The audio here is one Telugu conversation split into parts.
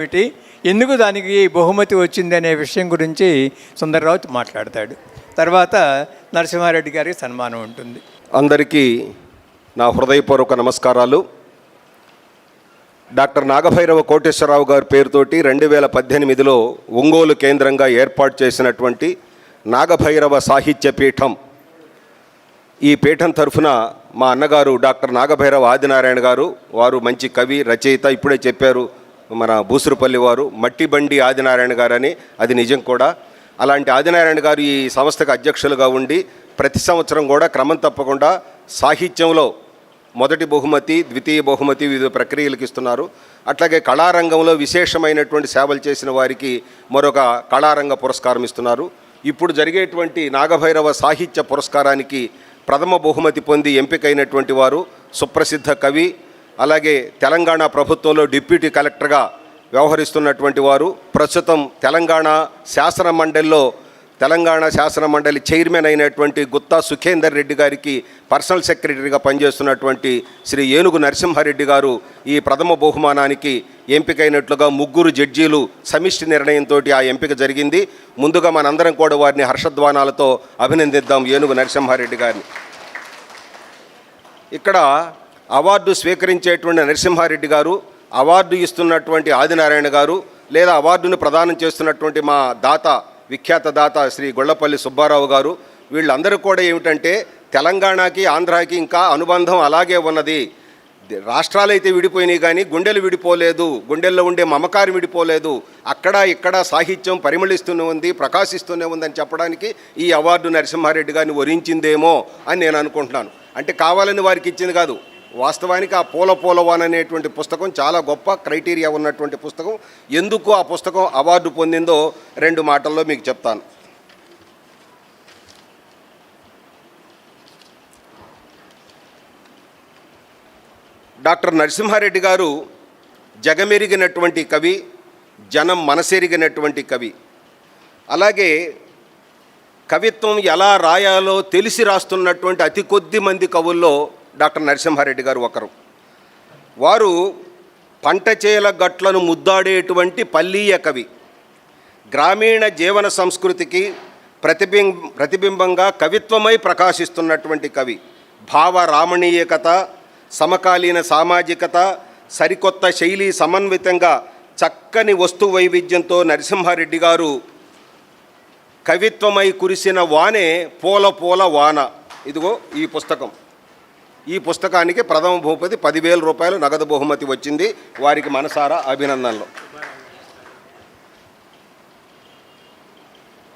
ఏమిటి, ఎందుకు దానికి బహుమతి వచ్చింది అనే విషయం గురించి సుందర్రావు మాట్లాడతాడు. తర్వాత నరసింహారెడ్డి గారికి సన్మానం ఉంటుంది. అందరికీ నా హృదయపూర్వక నమస్కారాలు. డాక్టర్ నాగభైరవ కోటేశ్వరరావు గారి పేరుతోటి 2018లో ఒంగోలు కేంద్రంగా ఏర్పాటు చేసినటువంటి నాగభైరవ సాహిత్య పీఠం, ఈ పీఠం తరఫున మా అన్నగారు డాక్టర్ నాగభైరవ ఆదినారాయణ గారు, వారు మంచి కవి రచయిత, ఇప్పుడే చెప్పారు మన బూసురుపల్లి వారు మట్టిబండి ఆదినారాయణ గారు అని, అది నిజం కూడా. అలాంటి ఆదినారాయణ గారు ఈ సంస్థకు అధ్యక్షులుగా ఉండి ప్రతి సంవత్సరం కూడా క్రమం తప్పకుండా సాహిత్యంలో మొదటి బహుమతి, ద్వితీయ బహుమతి వివిధ ప్రక్రియలకు ఇస్తున్నారు. అట్లాగే కళారంగంలో విశేషమైనటువంటి సేవలు చేసిన వారికి మరొక కళారంగ పురస్కారం ఇస్తున్నారు. ఇప్పుడు జరిగేటువంటి నాగభైరవ సాహిత్య పురస్కారానికి ప్రథమ బహుమతి పొంది ఎంపికైనటువంటి వారు సుప్రసిద్ధ కవి, అలాగే తెలంగాణ ప్రభుత్వంలో డిప్యూటీ కలెక్టర్గా వ్యవహరిస్తున్నటువంటి వారు, ప్రస్తుతం తెలంగాణ శాసన మండలి చైర్మన్ అయినటువంటి గుత్తా సుఖేందర్ రెడ్డి గారికి పర్సనల్ సెక్రటరీగా పనిచేస్తున్నటువంటి శ్రీ ఏనుగు నరసింహారెడ్డి గారు ఈ ప్రథమ బహుమానానికి ఎంపికైనట్లుగా ముగ్గురు జడ్జీలు సమిష్టి నిర్ణయంతో ఆ ఎంపిక జరిగింది. ముందుగా మనందరం కూడా వారిని హర్షధ్వానాలతో అభినందిద్దాం ఏనుగు నరసింహారెడ్డి గారిని. ఇక్కడ అవార్డు స్వీకరించేటువంటి నరసింహారెడ్డి గారు, అవార్డు ఇస్తున్నటువంటి ఆదినారాయణ గారు, లేదా అవార్డును ప్రదానం చేస్తున్నటువంటి మా దాత, విఖ్యాత దాత శ్రీ గొల్లపల్లి సుబ్బారావు గారు, వీళ్ళందరూ కూడా ఏమిటంటే తెలంగాణకి ఆంధ్రాకి ఇంకా అనుబంధం అలాగే ఉన్నది. రాష్ట్రాలు అయితే విడిపోయినాయి కానీ గుండెలు విడిపోలేదు, గుండెల్లో ఉండే మమకారం విడిపోలేదు. అక్కడ ఇక్కడ సాహిత్యం పరిమళిస్తూనే ఉంది, ప్రకాశిస్తూనే ఉందని చెప్పడానికి ఈ అవార్డు నరసింహారెడ్డి గారిని వరించిందేమో అని నేను అనుకుంటున్నాను. అంటే కావాలని వారికి ఇచ్చింది కాదు, వాస్తవానికి ఆ పూలవాన్ అనేటువంటి పుస్తకం చాలా గొప్ప క్రైటీరియా ఉన్నటువంటి పుస్తకం. ఎందుకు ఆ పుస్తకం అవార్డు పొందిందో 2 మాటల్లో మీకు చెప్తాను. డాక్టర్ నరసింహారెడ్డి గారు జగమెరిగినటువంటి కవి, జనం మనసెరిగినటువంటి కవి. అలాగే కవిత్వం ఎలా రాయాలో తెలిసి రాస్తున్నటువంటి అతి కొద్ది మంది కవుల్లో డాక్టర్ నరసింహారెడ్డి గారు ఒకరు. వారు పంట చేల గట్లను ముద్దాడేటువంటి పల్లీయ కవి, గ్రామీణ జీవన సంస్కృతికి ప్రతిబింబంగా కవిత్వమై ప్రకాశిస్తున్నటువంటి కవి. భావ రామణీయకత, సమకాలీన సామాజికత, సరికొత్త శైలి సమన్వితంగా చక్కని వస్తు వైవిధ్యంతో నరసింహారెడ్డి గారు కవిత్వమై కురిసిన వానే పూల వాన. ఇదిగో ఈ పుస్తకం. ఈ పుస్తకానికి ప్రథమ బహుమతి 10,000 రూపాయలు నగదు బహుమతి వచ్చింది. వారికి మనసారా అభినందనలు.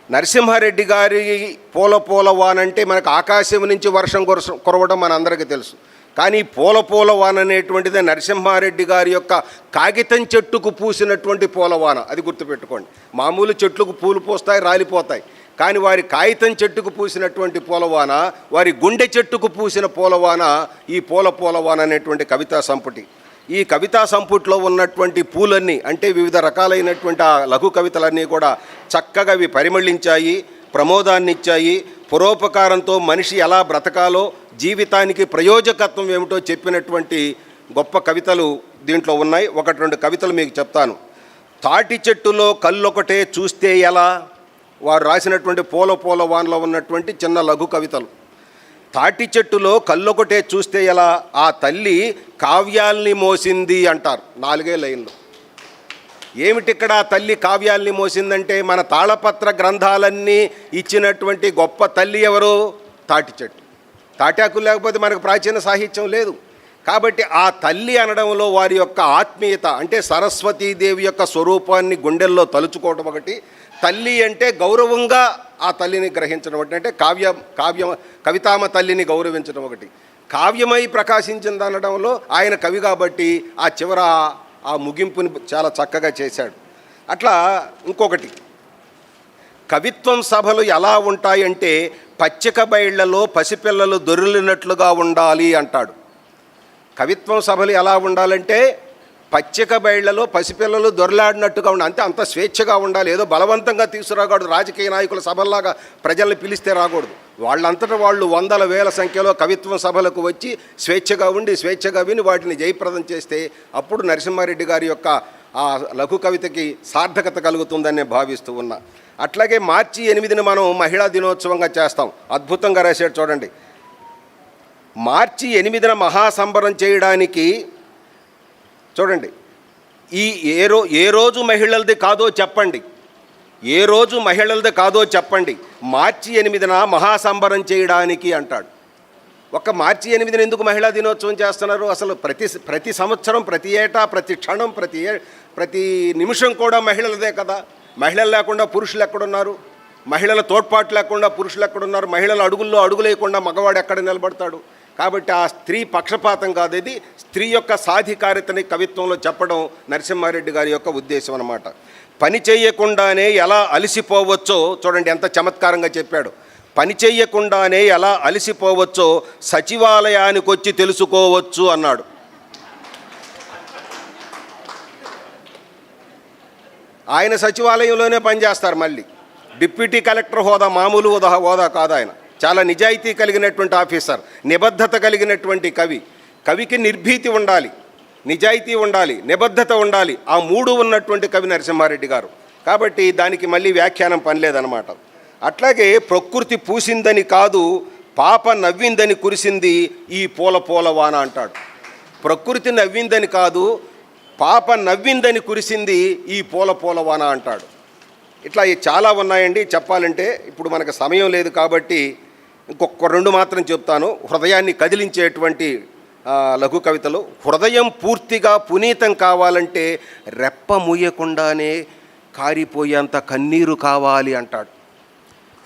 నరసింహారెడ్డి గారి పూల వానంటే మనకు ఆకాశం నుంచి వర్షం కురవడం మనందరికీ తెలుసు. కానీ పూల వాన అనేటువంటిది నరసింహారెడ్డి గారి యొక్క కాగితం చెట్టుకు పూసినటువంటి పూలవాన. అది గుర్తుపెట్టుకోండి. మామూలు చెట్లకు పూలు పూస్తాయి, రాలిపోతాయి. కానీ వారి కాగితం చెట్టుకు పూసినటువంటి పూలవాన, వారి గుండె చెట్టుకు పూసిన పూలవాన ఈ పూలవాన అనేటువంటి కవితా సంపుటి. ఈ కవితా సంపుటిలో ఉన్నటువంటి పూలన్నీ, అంటే వివిధ రకాలైనటువంటి ఆ లఘు కవితలన్నీ కూడా చక్కగా అవి పరిమళించాయి, ప్రమోదాన్ని ఇచ్చాయి. పరోపకారంతో మనిషి ఎలా బ్రతకాలో, జీవితానికి ప్రయోజకత్వం ఏమిటో చెప్పినటువంటి గొప్ప కవితలు దీంట్లో ఉన్నాయి. 1-2 కవితలు మీకు చెప్తాను. తాటి చెట్టులో కల్లొకటే చూస్తే ఎలా, వారు రాసినటువంటి పూల వానలో ఉన్నటువంటి చిన్న లఘు కవితలు. తాటి చెట్టులో కల్లొకటే చూస్తే ఎలా, ఆ తల్లి కావ్యాల్ని మోసింది అంటారు. 4 లైన్లు. ఏమిటిక్కడ ఆ తల్లి కావ్యాల్ని మోసిందంటే, మన తాళపత్ర గ్రంథాలన్నీ ఇచ్చినటువంటి గొప్ప తల్లి ఎవరు? తాటి చెట్టు. తాటాకులు లేకపోతే మనకు ప్రాచీన సాహిత్యం లేదు. కాబట్టి ఆ తల్లి అనడంలో వారి యొక్క ఆత్మీయత, అంటే సరస్వతీదేవి యొక్క స్వరూపాన్ని గుండెల్లో తలుచుకోవడం ఒకటి, తల్లి అంటే గౌరవంగా ఆ తల్లిని గ్రహించడం ఒకటి, అంటే కవితామ తల్లిని గౌరవించడం ఒకటి, కావ్యమై ప్రకాశించింది అనడంలో ఆయన కవి కాబట్టి ఆ చివర ఆ ముగింపుని చాలా చక్కగా చేశాడు. అట్లా ఇంకొకటి, కవిత్వం సభలు ఎలా ఉంటాయంటే పచ్చిక బయళ్లలో పసిపిల్లలు దొర్లినట్లుగా ఉండాలి అంటాడు. కవిత్వం సభలు ఎలా ఉండాలంటే పచ్చిక బయళ్లలో పసిపిల్లలు దొరలాడినట్టుగా ఉండాలి. అంతే, అంత స్వేచ్ఛగా ఉండాలి. ఏదో బలవంతంగా తీసుకురాకూడదు. రాజకీయ నాయకుల సభల్లాగా ప్రజల్ని పిలిస్తే రాకూడదు. వాళ్ళంతటా వాళ్ళు 100,000 సంఖ్యలో కవిత్వం సభలకు వచ్చి స్వేచ్ఛగా ఉండి స్వేచ్ఛగా విని వాటిని జయప్రదం చేస్తే అప్పుడు నరసింహారెడ్డి గారి యొక్క ఆ లఘు కవితకి సార్థకత కలుగుతుందని నేను భావిస్తూ ఉన్నా. అట్లాగే మార్చి 8న మనం మహిళా దినోత్సవంగా చేస్తాం. అద్భుతంగా రాశాడు చూడండి. మార్చి 8న మహాసంబరం చేయడానికి చూడండి, ఏ రోజు మహిళలది కాదో చెప్పండి, ఏ రోజు మహిళలది కాదో చెప్పండి, మార్చి 8న మహాసంబరం చేయడానికి అంటాడు. ఒక మార్చి 8న ఎందుకు మహిళా దినోత్సవం చేస్తున్నారు? అసలు ప్రతి సంవత్సరం, ప్రతి ఏటా, ప్రతి క్షణం, ప్రతి నిమిషం కూడా మహిళలదే కదా. మహిళలు లేకుండా పురుషులు ఎక్కడున్నారు? మహిళల తోడ్పాటు లేకుండా పురుషులు ఎక్కడున్నారు? మహిళల అడుగుల్లో అడుగు లేకుండా మగవాడు ఎక్కడ నిలబడతాడు? కాబట్టి ఆ స్త్రీ పక్షపాతం కాదు, ఇది స్త్రీ యొక్క సాధికారితని కవిత్వంలో చెప్పడం నరసింహారెడ్డి గారి యొక్క ఉద్దేశం అన్నమాట. పని చేయకుండానే ఎలా అలసిపోవచ్చో చూడండి, ఎంత చమత్కారంగా చెప్పాడు. పని చేయకుండానే ఎలా అలసిపోవచ్చో సచివాలయానికి వచ్చి తెలుసుకోవచ్చు అన్నాడు. ఆయన సచివాలయంలోనే పనిచేస్తారు. మళ్ళీ డిప్యూటీ కలెక్టర్ హోదా మామూలు హోదా కాదు. ఆయన చాలా నిజాయితీ కలిగినటువంటి ఆఫీసర్, నిబద్ధత కలిగినటువంటి కవి. కవికి నిర్భీతి ఉండాలి, నిజాయితీ ఉండాలి, నిబద్ధత ఉండాలి. ఆ మూడు ఉన్నటువంటి కవి నరసింహారెడ్డి గారు. కాబట్టి దానికి మళ్ళీ వ్యాఖ్యానం పనిలేదన్నమాట. అట్లాగే ప్రకృతి పూసిందని కాదు, పాప నవ్విందని కురిసింది ఈ పూల వాన అంటాడు. ప్రకృతి నవ్విందని కాదు, పాప నవ్విందని కురిసింది ఈ పూల వాన అంటాడు. ఇట్లా చాలా ఉన్నాయండి చెప్పాలంటే. ఇప్పుడు మనకు సమయం లేదు కాబట్టి ఇంకొక 2 మాత్రం చెప్తాను. హృదయాన్ని కదిలించేటువంటి లఘు కవితలు. హృదయం పూర్తిగా పునీతం కావాలంటే రెప్ప మూయకుండానే కారిపోయేంత కన్నీరు కావాలి అంటాడు.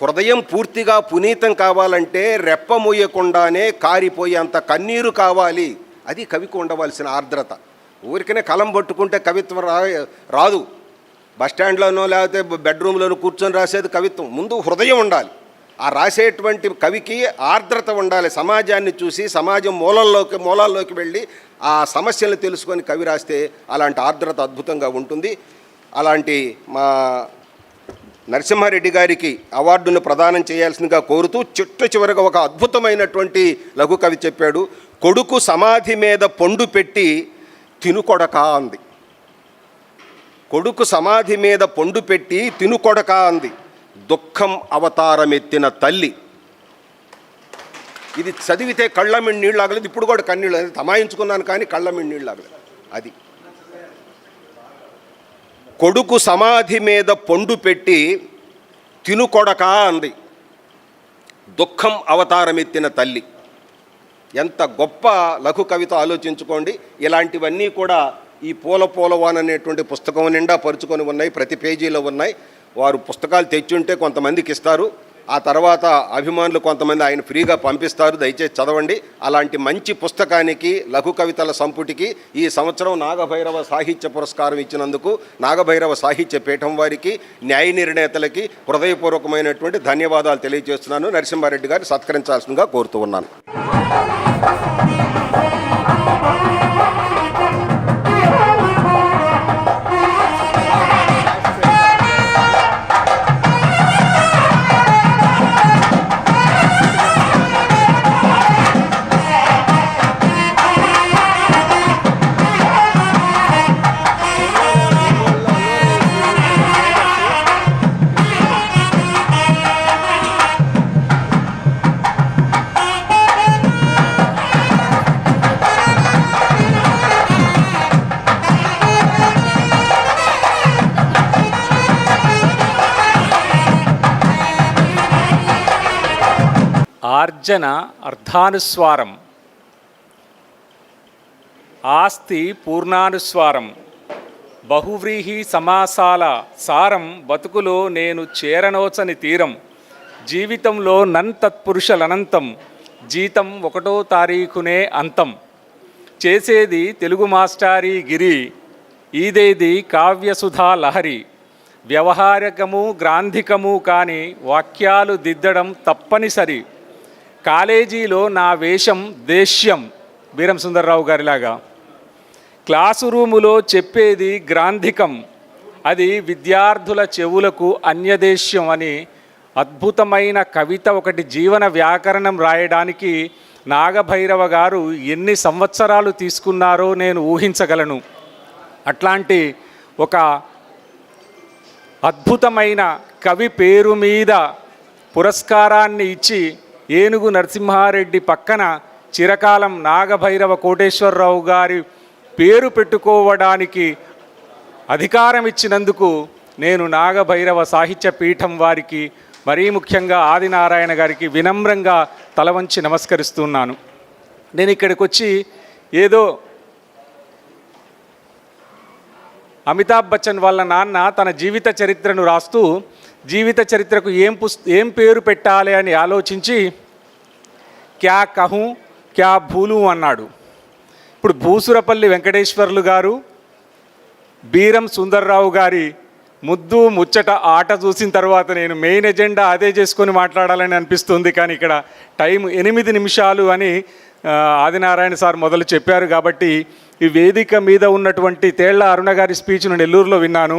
హృదయం పూర్తిగా పునీతం కావాలంటే రెప్ప మూయకుండానే కారిపోయేంత కన్నీరు కావాలి. అది కవికి ఉండవలసిన ఆర్ద్రత. ఊరికనే కలం పట్టుకుంటే కవిత్వం రాదు. బస్టాండ్లోనో లేకపోతే బెడ్రూమ్లోనో కూర్చొని రాసేది కవిత్వం. ముందు హృదయం ఉండాలి. ఆ రాసేటువంటి కవికి ఆర్ద్రత ఉండాలి. సమాజాన్ని చూసి సమాజం మూలాల్లోకి వెళ్ళి ఆ సమస్యలను తెలుసుకొని కవి రాస్తే అలాంటి ఆర్ద్రత అద్భుతంగా ఉంటుంది. అలాంటి మా నరసింహారెడ్డి గారికి అవార్డును ప్రదానం చేయాల్సిందిగా కోరుతూ చివరిగా ఒక అద్భుతమైనటువంటి లఘు కవి చెప్పాడు. కొడుకు సమాధి మీద పొండు పెట్టి తినుకొడక అంది. కొడుకు సమాధి మీద పొండు పెట్టి తినుకొడక అంది, దుఃఖం అవతారమెత్తిన తల్లి. ఇది చదివితే కళ్ళమిడి నీళ్ళు ఆగలేదు. ఇప్పుడు కూడా కన్నీళ్ళు తమాయించుకున్నాను కానీ కళ్ళమిడి నీళ్ళు ఆగలేదు. అది కొడుకు సమాధి మీద పొండు పెట్టి తినుకొడక అంది, దుఃఖం అవతారమెత్తిన తల్లి. ఎంత గొప్ప లఘు కవిత ఆలోచించుకోండి. ఇలాంటివన్నీ కూడా ఈ పూలవాన అనేటువంటి పుస్తకం నిండా పరుచుకొని ఉన్నాయి, ప్రతి పేజీలో ఉన్నాయి. వారు పుస్తకాలు తెచ్చుంటే కొంతమందికి ఇస్తారు, ఆ తర్వాత అభిమానులు కొంతమంది ఆయన ఫ్రీగా పంపిస్తారు, దయచేసి చదవండి. అలాంటి మంచి పుస్తకానికి, లఘు కవితల సంపుటికి ఈ సంవత్సరం నాగభైరవ సాహిత్య పురస్కారం ఇచ్చినందుకు నాగభైరవ సాహిత్య పీఠం వారికి, న్యాయ నిర్ణేతలకి హృదయపూర్వకమైనటువంటి ధన్యవాదాలు తెలియజేస్తున్నాను. నరసింహారెడ్డి గారిని సత్కరించాల్సిందిగా కోరుతూ ఉన్నాను. ఆర్జన అర్ధానుస్వారం, ఆస్తి పూర్ణానుస్వారం, బహువ్రీహి సమాసాల సారం, బతుకులో నేను చేరనోచని తీరం, జీవితంలో నన్ తత్పురుషలనంతం, జీతం 1వ తారీఖునే అంతం, చేసేది తెలుగు మాస్టారీ గిరి, ఈదేది కావ్యసుధా లహరి, వ్యవహారికము గ్రాంధికము కాని వాక్యాలు దిద్దడం తప్పనిసరి, కాలేజీలో నా వేషం దేశ్యం, బీరం సుందర్రావు గారిలాగా, క్లాసు రూములో చెప్పేది గ్రాంధికం, అది విద్యార్థుల చెవులకు అన్యదేశ్యం అని అద్భుతమైన కవిత ఒకటి జీవన వ్యాకరణం రాయడానికి నాగభైరవ గారు ఎన్ని సంవత్సరాలు తీసుకున్నారో నేను ఊహించగలను. అట్లాంటి ఒక అద్భుతమైన కవి పేరు మీద పురస్కారాన్ని ఇచ్చి ఏనుగు నరసింహారెడ్డి పక్కన చిరకాలం నాగభైరవ కోటేశ్వరరావు గారి పేరు పెట్టుకోవడానికి అధికారం ఇచ్చినందుకు నేను నాగభైరవ సాహిత్య పీఠం వారికి, మరీ ముఖ్యంగా ఆదినారాయణ గారికి వినమ్రంగా తలవంచి నమస్కరిస్తున్నాను. నేను ఇక్కడికి వచ్చి ఏదో అమితాబ్ బచ్చన్ వాళ్ళ నాన్న తన జీవిత చరిత్రను రాస్తూ జీవిత చరిత్రకు ఏం పేరు పెట్టాలి అని ఆలోచించి క్యా కహూ క్యా భూలు అన్నాడు. ఇప్పుడు భూసురపల్లి వెంకటేశ్వర్లు గారు, బీరం సుందర్రావు గారి ముద్దు ముచ్చట ఆట చూసిన తర్వాత నేను మెయిన్ ఎజెండా అదే చేసుకొని మాట్లాడాలని అనిపిస్తుంది. కానీ ఇక్కడ టైం 8 నిమిషాలు అని ఆదినారాయణ సార్ మొదలు చెప్పారు. కాబట్టి ఈ వేదిక మీద ఉన్నటువంటి తేళ్ల అరుణ గారి స్పీచ్ను నెల్లూరులో విన్నాను.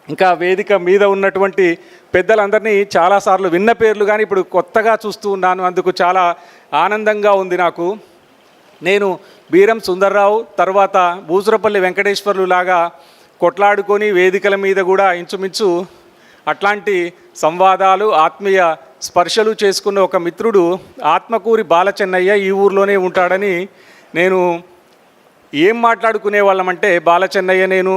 ఇంకా వేదిక మీద ఉన్నటువంటి పెద్దలందరినీ చాలాసార్లు విన్న పేర్లు కానీ ఇప్పుడు కొత్తగా చూస్తూ ఉన్నాను. అందుకు చాలా ఆనందంగా ఉంది నాకు. నేను బీరం సుందర్రావు తర్వాత బూసురపల్లి వెంకటేశ్వర్లు లాగా కొట్లాడుకొని వేదికల మీద కూడా ఇంచుమించు అట్లాంటి సంవాదాలు, ఆత్మీయ స్పర్శలు చేసుకున్న ఒక మిత్రుడు ఆత్మకూరి బాలచెన్నయ్య ఈ ఊర్లోనే ఉంటాడని నేను ఏం మాట్లాడుకునే వాళ్ళమంటే, బాలచెన్నయ్య నేను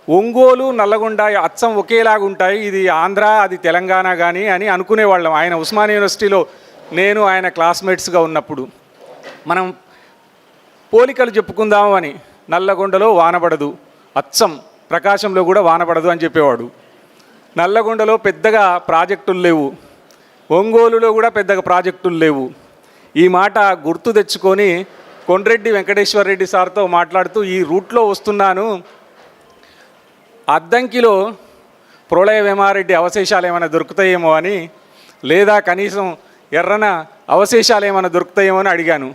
ఒంగోలు నల్లగొండ అచ్చం ఒకేలాగా ఉంటాయి, ఇది ఆంధ్ర అది తెలంగాణ కానీ అని అనుకునేవాళ్ళం. ఆయన ఉస్మానియా యూనివర్సిటీలో నేను ఆయన క్లాస్మేట్స్గా ఉన్నప్పుడు మనం పోలికలు చెప్పుకుందాము అని, నల్లగొండలో వానపడదు, అచ్చం ప్రకాశంలో కూడా వానపడదు అని చెప్పేవాడు. నల్లగొండలో పెద్దగా ప్రాజెక్టులు లేవు, ఒంగోలులో కూడా పెద్దగా ప్రాజెక్టులు లేవు. ఈ మాట గుర్తు తెచ్చుకొని కొండ్రెడ్డి వెంకటేశ్వర రెడ్డి సార్తో మాట్లాడుతూ ఈ రూట్లో వస్తున్నాను, అద్దంకిలో ప్రళయ వేమారెడ్డి అవశేషాలు ఏమైనా దొరుకుతాయేమో అని, లేదా కనీసం ఎర్రన అవశేషాలు ఏమైనా దొరుకుతాయేమో అని అడిగాను.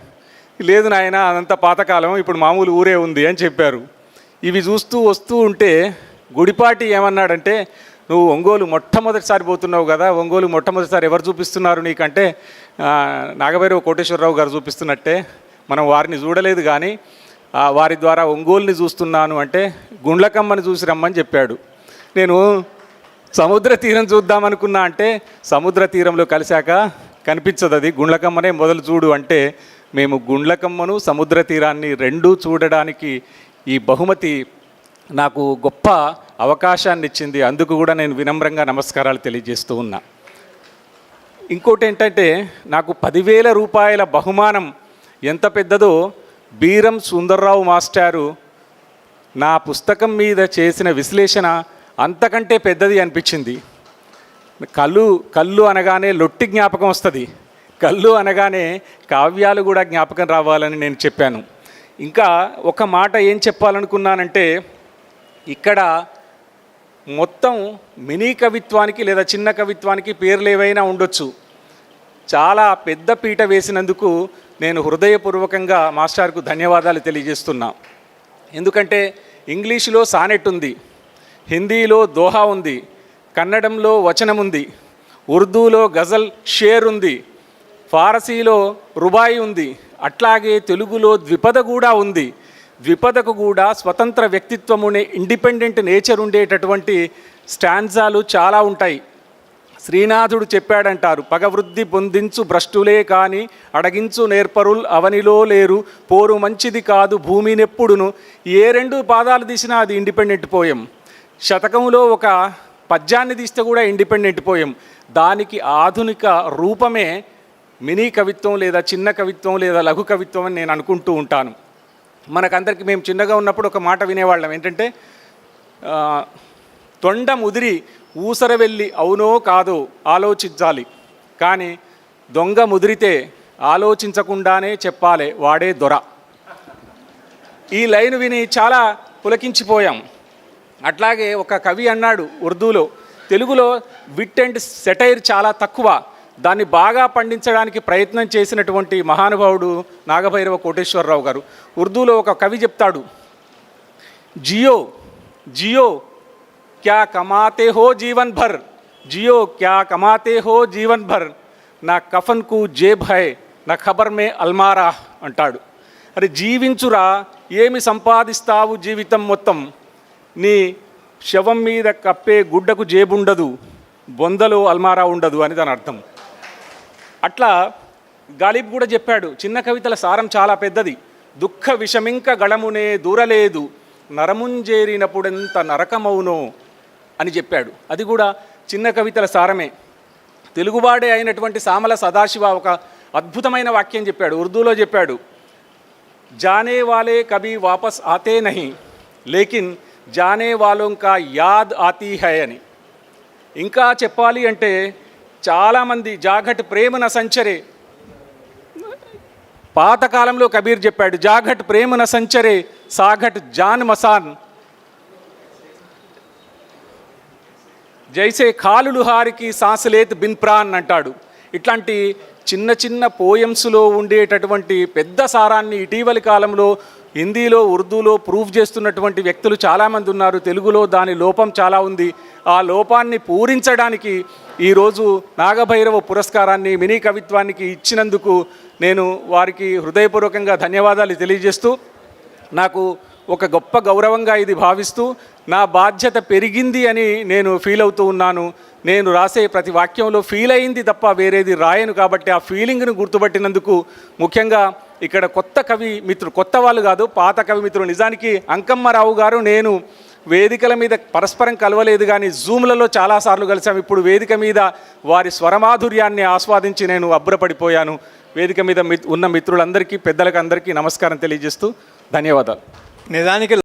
లేదు నాయన అదంతా పాతకాలం, ఇప్పుడు మామూలు ఊరే ఉంది అని చెప్పారు. ఇవి చూస్తూ వస్తూ ఉంటే గుడిపాటి ఏమన్నాడంటే, నువ్వు ఒంగోలు మొట్టమొదటిసారి పోతున్నావు కదా, ఒంగోలు మొట్టమొదటిసారి ఎవరు చూపిస్తున్నారు నీకంటే నాగభైరవ కోటేశ్వరరావు గారు చూపిస్తున్నట్టే, మనం వారిని చూడలేదు కానీ వారి ద్వారా ఒంగోలుని చూస్తున్నాను అంటే గుండ్లకమ్మని చూసి రమ్మని చెప్పాడు. నేను సముద్ర తీరం చూద్దామనుకున్నా అంటే సముద్ర తీరంలో కలిశాక కనిపించదు, అది గుండ్లకమ్మనే మొదలు చూడు అంటే మేము గుండ్లకమ్మను సముద్ర తీరాన్ని రెండూ చూడడానికి ఈ బహుమతి నాకు గొప్ప అవకాశాన్ని ఇచ్చింది. అందుకు కూడా నేను వినమ్రంగా నమస్కారాలు తెలియజేస్తూ ఉన్నా. ఇంకోటి ఏంటంటే, నాకు 10,000 రూపాయల బహుమానం ఎంత పెద్దదో బీరం సుందర్రావు మాస్టారు నా పుస్తకం మీద చేసిన విశ్లేషణ అంతకంటే పెద్దది అనిపించింది. కళ్ళు అనగానే లొట్టి జ్ఞాపకం వస్తుంది, కళ్ళు అనగానే కావ్యాలు కూడా జ్ఞాపకం రావాలని నేను చెప్పాను. ఇంకా ఒక మాట ఏం చెప్పాలనుకున్నానంటే, ఇక్కడ మొత్తం మినీ కవిత్వానికి లేదా చిన్న కవిత్వానికి పేర్లు ఏవైనా ఉండొచ్చు, చాలా పెద్ద పీట వేసినందుకు నేను హృదయపూర్వకంగా మాస్టర్కు ధన్యవాదాలు తెలియజేస్తున్నా. ఎందుకంటే ఇంగ్లీషులో సానెట్ ఉంది, హిందీలో దోహా ఉంది, కన్నడంలో వచనం ఉంది, ఉర్దూలో గజల్ షేర్ ఉంది, ఫారసీలో రుబాయి ఉంది, అట్లాగే తెలుగులో ద్విపద కూడా ఉంది. ద్విపదకు కూడా స్వతంత్ర వ్యక్తిత్వమునే ఇండిపెండెంట్ నేచర్ ఉండేటటువంటి స్టాండ్జాలు చాలా ఉంటాయి. శ్రీనాథుడు చెప్పాడంటారు, పగవృద్ధి పొందించు భ్రష్టులే కాని అడగించు నేర్పరుల్ అవనిలో లేరు, పోరు మంచిది కాదు భూమినెప్పుడును. ఏ 2 పాదాలు తీసినా అది ఇండిపెండెంట్ పోయం. శతకంలో ఒక పద్యాన్ని తీస్తే కూడా ఇండిపెండెంట్ పోయం. దానికి ఆధునిక రూపమే మినీ కవిత్వం లేదా చిన్న కవిత్వం లేదా లఘు కవిత్వం అని నేను అనుకుంటూ ఉంటాను. మనకందరికీ మేము చిన్నగా ఉన్నప్పుడు ఒక మాట వినేవాళ్ళం, ఏంటంటే తొండ ముదిరి ఊసర వెళ్ళి అవునో కాదో ఆలోచించాలి, కానీ దొంగ ముదిరితే ఆలోచించకుండానే చెప్పాలి వాడే దొర. ఈ లైన్ విని చాలా పులకించిపోయాం. అట్లాగే ఒక కవి అన్నాడు ఉర్దూలో, తెలుగులో విట్ అండ్ సెటైర్ చాలా తక్కువ, దాన్ని బాగా పండించడానికి ప్రయత్నం చేసినటువంటి మహానుభావుడు నాగభైరవ కోటేశ్వరరావు గారు. ఉర్దూలో ఒక కవి చెప్తాడు, జియో జియో क्या कमाते हो जीवन भर, जियो क्या कमाते हो जीवन भर, ना कफन को जेब है ना खबर में అల్మారా అంటాడు. అరే జీవించురా, ఏమి సంపాదిస్తావు జీవితం మొత్తం, నీ శవం మీద కప్పే గుడ్డకు జేబుండదు, బొందలో అల్మారా ఉండదు అని దాని అర్థం. అట్లా గాలిబ్ కూడా చెప్పాడు, చిన్న కవితల సారం చాలా పెద్దది. దుఃఖ విషమింక గళమునే దూరలేదు, నరముంజేరినప్పుడెంత నరకమవునో అని చెప్పాడు. అది కూడా చిన్న కవితల సారమే. తెలుగువాడే అయినటువంటి సామల సదాశివ ఒక అద్భుతమైన వాక్యం చెప్పాడు, ఉర్దూలో చెప్పాడు. జానే వాలే కభీ వాపస్ ఆతే నహీ, లేకిన్ జానే వాలోం కా యాద్ ఆతీ హై అని. ఇంకా చెప్పాలి అంటే చాలామంది జాఘట్ ప్రేమన సంచరే, పాతకాలంలో కబీర్ చెప్పాడు, జాఘట్ ప్రేమన సంచరే సాఘట్ జాన్ మసాన్, జైసే ఖాలులు హారికి సాసలేత్ బిన్ ప్రాన్ అంటాడు. ఇట్లాంటి చిన్న చిన్న పోయమ్స్లో ఉండేటటువంటి పెద్ద సారాన్ని ఇటీవలి కాలంలో హిందీలో ఉర్దూలో ప్రూవ్ చేస్తున్నటువంటి వ్యక్తులు చాలామంది ఉన్నారు. తెలుగులో దాని లోపం చాలా ఉంది. ఆ లోపాన్ని పూరించడానికి ఈరోజు నాగభైరవ పురస్కారాన్ని మినీ కవిత్వానికి ఇచ్చినందుకు నేను వారికి హృదయపూర్వకంగా ధన్యవాదాలు తెలియజేస్తూ, నాకు ఒక గొప్ప గౌరవంగా ఇది భావిస్తూ, నా బాధ్యత పెరిగింది అని నేను ఫీల్ అవుతూ ఉన్నాను. నేను రాసే ప్రతి వాక్యంలో ఫీల్ అయింది తప్ప వేరేది రాయను. కాబట్టి ఆ ఫీలింగ్ను గుర్తుపట్టినందుకు, ముఖ్యంగా ఇక్కడ కొత్త కవి మిత్రులు, కొత్త వాళ్ళు కాదు, పాత కవి మిత్రులు. నిజానికి అంకమ్మరావు గారు నేను వేదికల మీద పరస్పరం కలవలేదు, కానీ జూమ్లలో చాలాసార్లు కలిసాం. ఇప్పుడు వేదిక మీద వారి స్వరమాధుర్యాన్ని ఆస్వాదించి నేను అబ్బురపడిపోయాను. వేదిక మీద ఉన్న మిత్రులందరికీ, పెద్దలకు అందరికీ నమస్కారం తెలియజేస్తూ ధన్యవాదాలు. నిజానికి